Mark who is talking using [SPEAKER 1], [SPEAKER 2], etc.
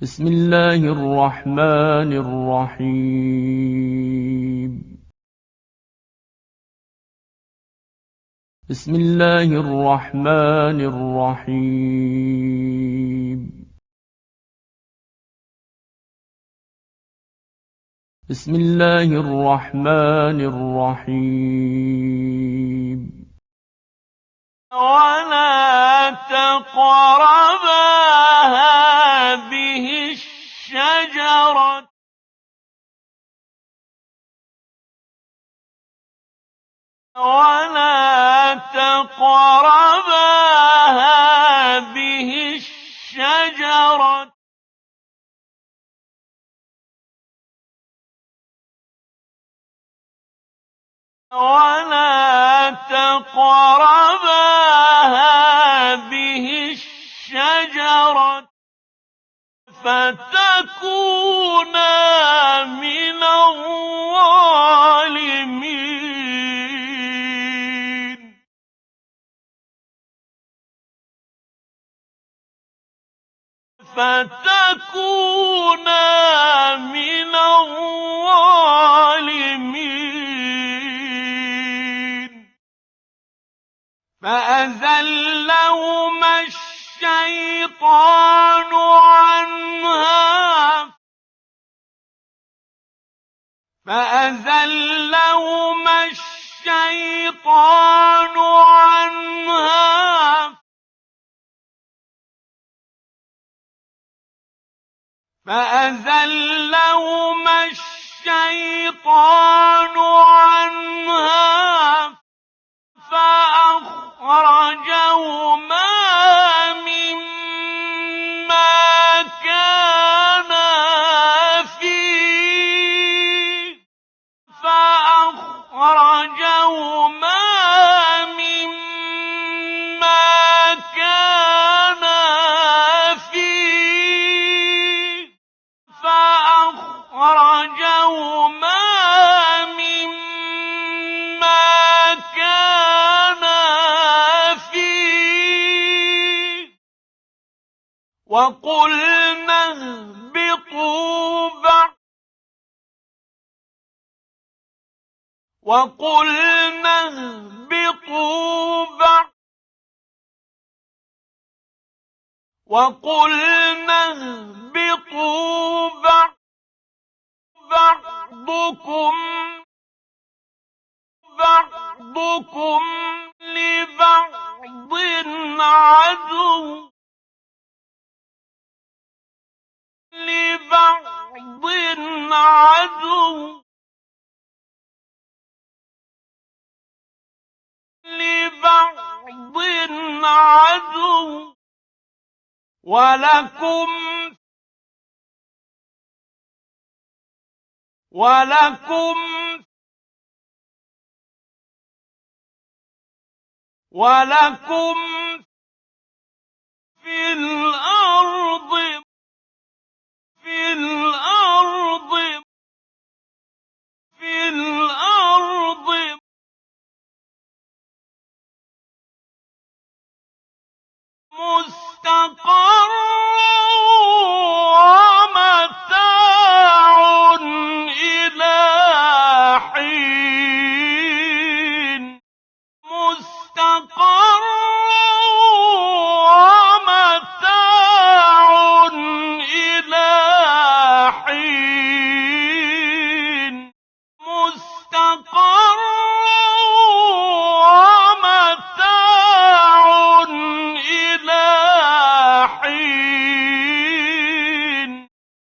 [SPEAKER 1] بسم الله الرحمن الرحيم. بسم الله الرحمن الرحيم. بسم الله الرحمن الرحيم. ولا تقربا هذه الشجرة ولا تقربا هذه الشجرة ولا تقربا هذه الشجرة فتكونا من الظالمين فتكونا من الظالمين فأزلهما الشيطان عنها فأزلهما الشيطان عنها فأزلهما الشيطان عنها فأخرجهما مما كانا فيه فأخرجهما مما كانا فيه فأخرجهما مما كانا فيه وقلنا اهبطوا بعضكم لبعض عدو ولكم ولكم في الأرض مستقر ومتاع إلى حين مستقر ومتاع إلى